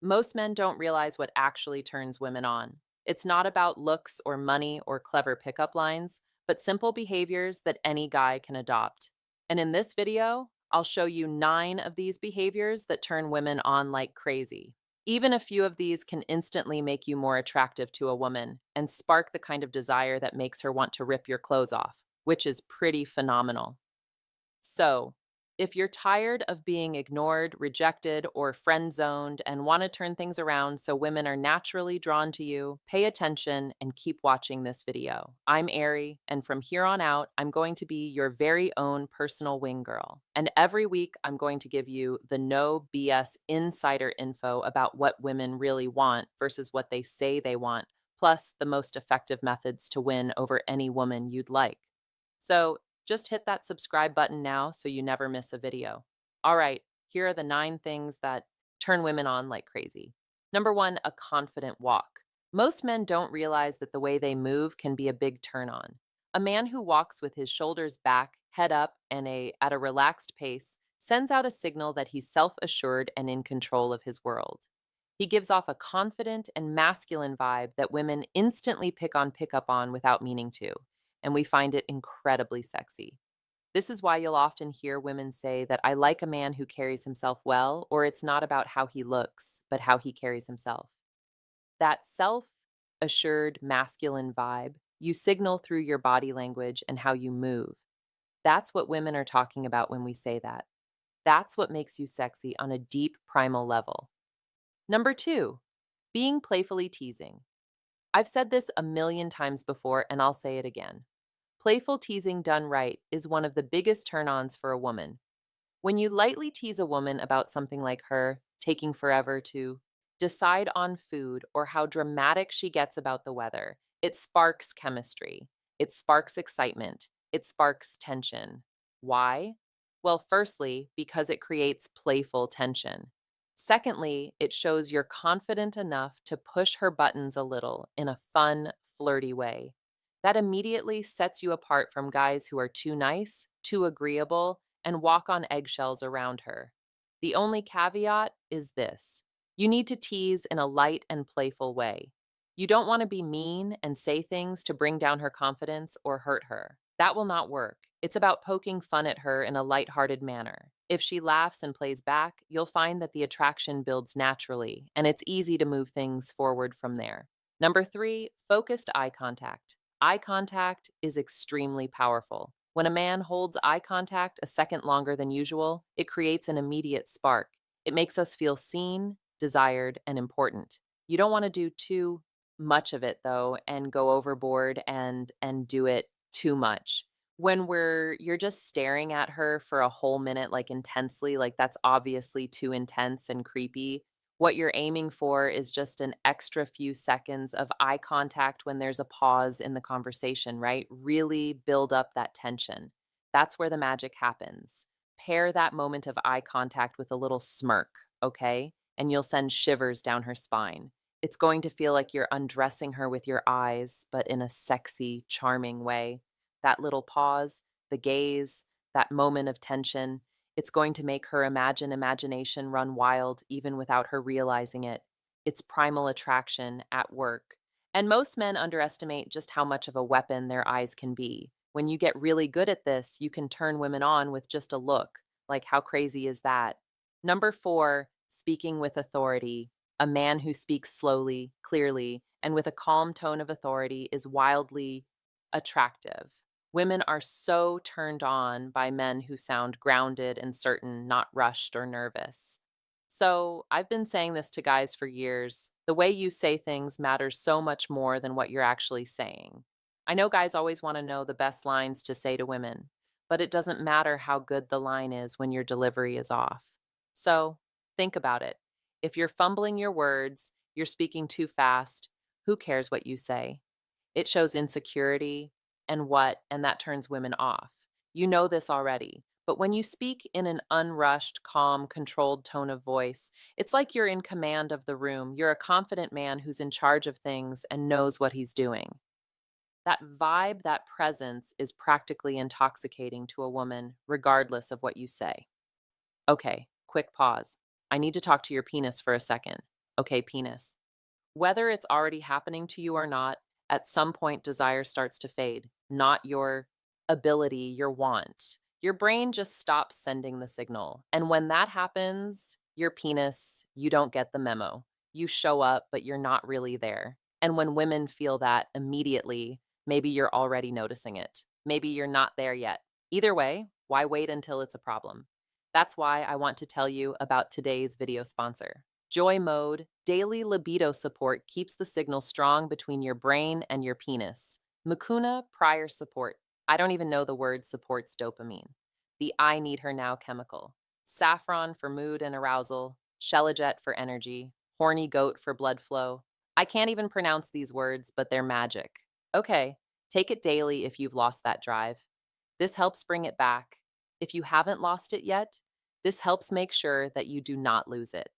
Most men don't realize what actually turns women on. It's not about looks or money or clever pickup lines, but simple behaviors that any guy can adopt. And in this video, I'll show you 9 of these behaviors that turn women on like crazy. Even a few of these can instantly make you more attractive to a woman and spark the kind of desire that makes her want to rip your clothes off, which is pretty phenomenal. So, if you're tired of being ignored, rejected, or friend zoned and want to turn things around so women are naturally drawn to you, pay attention and keep watching this video. I'm Ari, and from here on out, I'm going to be your very own personal wing girl. And every week, I'm going to give you the no BS insider info about what women really want versus what they say they want, plus the most effective methods to win over any woman you'd like. So, just hit that subscribe button now so you never miss a video. All right, here are the 9 things that turn women on like crazy. Number 1, a confident walk. Most men don't realize that the way they move can be a big turn on. A man who walks with his shoulders back, head up, and at a relaxed pace sends out a signal that he's self-assured and in control of his world. He gives off a confident and masculine vibe that women instantly pick up on without meaning to, and we find it incredibly sexy. This is why you'll often hear women say that I like a man who carries himself well, or it's not about how he looks, but how he carries himself. That self assured masculine vibe you signal through your body language and how you move. That's what women are talking about when we say that. That's what makes you sexy on a deep primal level. Number 2, being playfully teasing. I've said this a million times before, and I'll say it again. Playful teasing done right is one of the biggest turn ons for a woman. When you lightly tease a woman about something like her taking forever to decide on food or how dramatic she gets about the weather, it sparks chemistry. It sparks excitement. It sparks tension. Why? Well, firstly, because it creates playful tension. Secondly, it shows you're confident enough to push her buttons a little in a fun, flirty way. That immediately sets you apart from guys who are too nice, too agreeable, and walk on eggshells around her. The only caveat is this: you need to tease in a light and playful way. You don't want to be mean and say things to bring down her confidence or hurt her. That will not work. It's about poking fun at her in a lighthearted manner. If she laughs and plays back, you'll find that the attraction builds naturally, and it's easy to move things forward from there. Number 3, focused eye contact. Eye contact is extremely powerful. When a man holds eye contact a second longer than usual, it creates an immediate spark. It makes us feel seen, desired, and important. You don't want to do too much of it though and go overboard and do it too much. When you're just staring at her for a whole minute like intensely, like that's obviously too intense and creepy. What you're aiming for is just an extra few seconds of eye contact when there's a pause in the conversation, right? Really build up that tension. That's where the magic happens. Pair that moment of eye contact with a little smirk, okay? And you'll send shivers down her spine. It's going to feel like you're undressing her with your eyes, but in a sexy, charming way. That little pause, the gaze, that moment of tension, it's going to make her imagination run wild even without her realizing it. It's primal attraction at work. And most men underestimate just how much of a weapon their eyes can be. When you get really good at this, you can turn women on with just a look. Like, how crazy is that? Number 4, speaking with authority. A man who speaks slowly, clearly, and with a calm tone of authority is wildly attractive. Women are so turned on by men who sound grounded and certain, not rushed or nervous. So, I've been saying this to guys for years. The way you say things matters so much more than what you're actually saying. I know guys always want to know the best lines to say to women, but it doesn't matter how good the line is when your delivery is off. So, think about it. If you're fumbling your words, you're speaking too fast, who cares what you say? It shows insecurity and that turns women off. You know this already. But when you speak in an unrushed, calm, controlled tone of voice, it's like you're in command of the room. You're a confident man who's in charge of things and knows what he's doing. That vibe, that presence is practically intoxicating to a woman, regardless of what you say. Okay, quick pause. I need to talk to your penis for a second. Okay, penis. Whether it's already happening to you or not, at some point desire starts to fade, not your ability, your want. Your brain just stops sending the signal. And when that happens, your penis, you don't get the memo. You show up, but you're not really there. And when women feel that immediately, maybe you're already noticing it. Maybe you're not there yet. Either way, why wait until it's a problem? That's why I want to tell you about today's video sponsor. Joy Mode daily libido support keeps the signal strong between your brain and your penis. Mukuna prior support. I don't even know the word supports dopamine. The I need her now chemical. Saffron for mood and arousal. Shellagette for energy. Horny goat for blood flow. I can't even pronounce these words, but they're magic. Okay, take it daily if you've lost that drive. This helps bring it back. If you haven't lost it yet, this helps make sure that you do not lose it.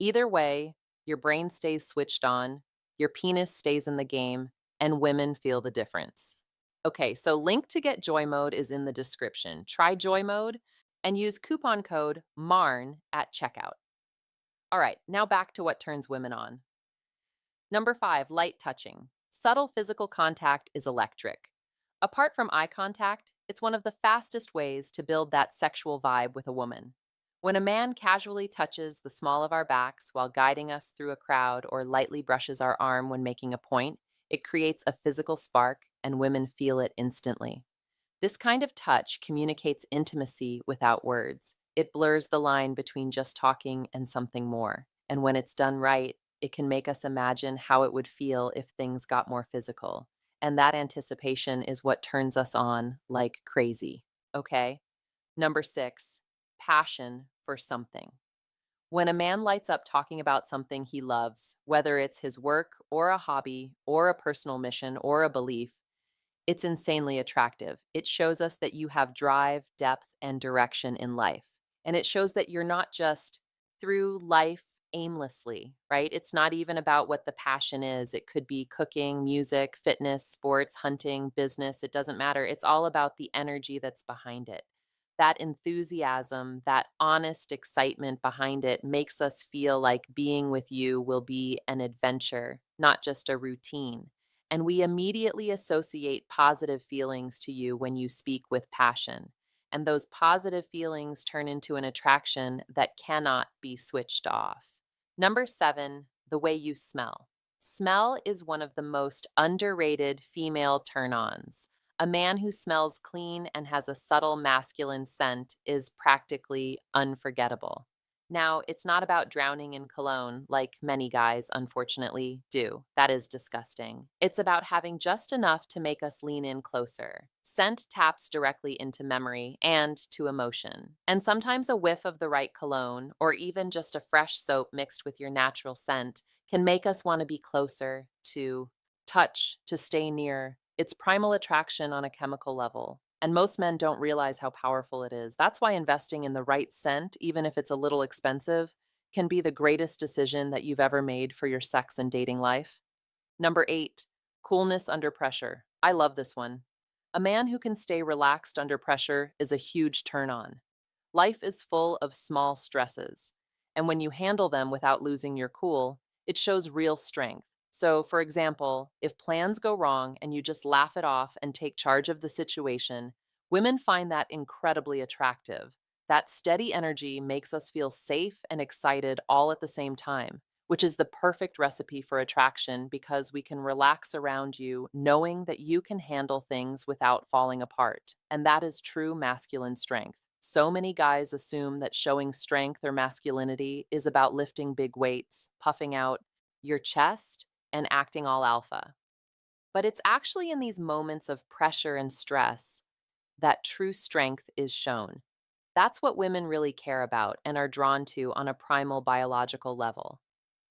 Either way, your brain stays switched on, your penis stays in the game, and women feel the difference. Okay, so link to get Joy Mode is in the description. Try Joy Mode and use coupon code MARN at checkout. All right, now back to what turns women on. Number 5, light touching. Subtle physical contact is electric. Apart from eye contact, it's one of the fastest ways to build that sexual vibe with a woman. When a man casually touches the small of our backs while guiding us through a crowd or lightly brushes our arm when making a point, it creates a physical spark and women feel it instantly. This kind of touch communicates intimacy without words. It blurs the line between just talking and something more. And when it's done right, it can make us imagine how it would feel if things got more physical. And that anticipation is what turns us on like crazy. Okay? Number 6, passion for something. When a man lights up talking about something he loves, whether it's his work or a hobby or a personal mission or a belief, it's insanely attractive. It shows us that you have drive, depth, and direction in life. And it shows that you're not just through life aimlessly, right? It's not even about what the passion is. It could be cooking, music, fitness, sports, hunting, business. It doesn't matter. It's all about the energy that's behind it. That enthusiasm, that honest excitement behind it makes us feel like being with you will be an adventure, not just a routine. And we immediately associate positive feelings to you when you speak with passion. And those positive feelings turn into an attraction that cannot be switched off. Number 7, the way you smell. Smell is one of the most underrated female turn ons. A man who smells clean and has a subtle masculine scent is practically unforgettable. Now, it's not about drowning in cologne like many guys, unfortunately, do. That is disgusting. It's about having just enough to make us lean in closer. Scent taps directly into memory and to emotion. And sometimes a whiff of the right cologne, or even just a fresh soap mixed with your natural scent, can make us want to be closer, to touch, to stay near. It's primal attraction on a chemical level. And most men don't realize how powerful it is. That's why investing in the right scent, even if it's a little expensive, can be the greatest decision that you've ever made for your sex and dating life. Number 8, coolness under pressure. I love this one. A man who can stay relaxed under pressure is a huge turn on. Life is full of small stresses, and when you handle them without losing your cool, it shows real strength. So, for example, if plans go wrong and you just laugh it off and take charge of the situation, women find that incredibly attractive. That steady energy makes us feel safe and excited all at the same time, which is the perfect recipe for attraction because we can relax around you knowing that you can handle things without falling apart. And that is true masculine strength. So many guys assume that showing strength or masculinity is about lifting big weights, puffing out your chest, and acting all alpha. But it's actually in these moments of pressure and stress that true strength is shown. That's what women really care about and are drawn to on a primal biological level.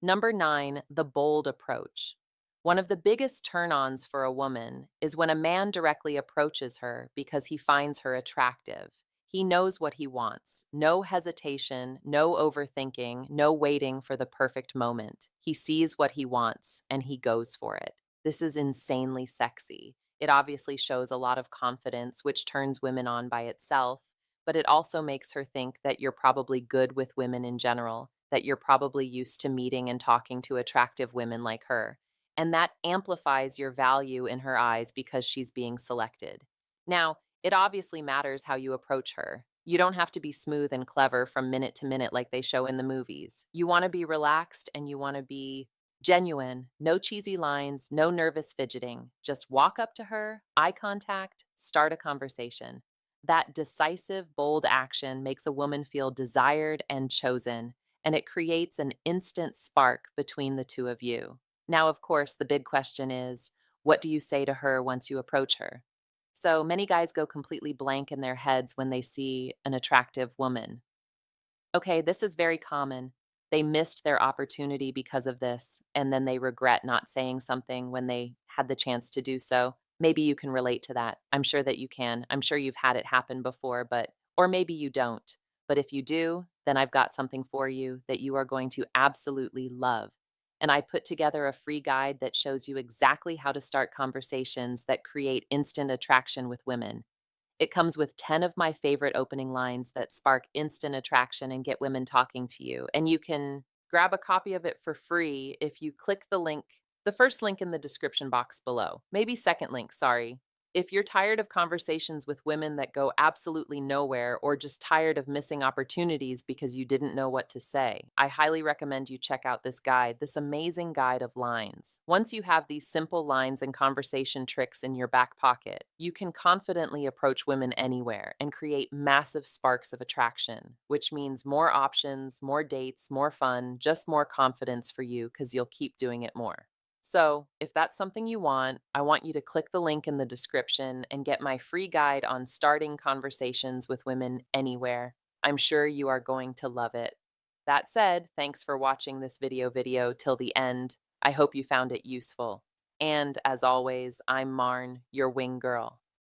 Number 9, the bold approach. One of the biggest turn ons for a woman is when a man directly approaches her because he finds her attractive. He knows what he wants. No hesitation, no overthinking, no waiting for the perfect moment. He sees what he wants and he goes for it. This is insanely sexy. It obviously shows a lot of confidence, which turns women on by itself, but it also makes her think that you're probably good with women in general that you're probably used to meeting and talking to attractive women like her, and that amplifies your value in her eyes because she's being selected. Now, it obviously matters how you approach her. You don't have to be smooth and clever from minute to minute like they show in the movies. You want to be relaxed and you want to be genuine. No cheesy lines, no nervous fidgeting. Just walk up to her, eye contact, start a conversation. That decisive, bold action makes a woman feel desired and chosen, and it creates an instant spark between the two of you. Now, of course, the big question is, what do you say to her once you approach her? So many guys go completely blank in their heads when they see an attractive woman. Okay, this is very common. They missed their opportunity because of this, and then they regret not saying something when they had the chance to do so. Maybe you can relate to that. I'm sure that you can. I'm sure you've had it happen before, or maybe you don't. But if you do, then I've got something for you that you are going to absolutely love. And I put together a free guide that shows you exactly how to start conversations that create instant attraction with women. It comes with 10 of my favorite opening lines that spark instant attraction and get women talking to you. And you can grab a copy of it for free if you click the first link in the description box below. Maybe second link, sorry. If you're tired of conversations with women that go absolutely nowhere or just tired of missing opportunities because you didn't know what to say, I highly recommend you check out this guide, this amazing guide of lines. Once you have these simple lines and conversation tricks in your back pocket, you can confidently approach women anywhere and create massive sparks of attraction, which means more options, more dates, more fun, just more confidence for you because you'll keep doing it more. So, if that's something you want, I want you to click the link in the description and get my free guide on starting conversations with women anywhere. I'm sure you are going to love it. That said, thanks for watching this video till the end. I hope you found it useful. And as always, I'm Marn, your wing girl.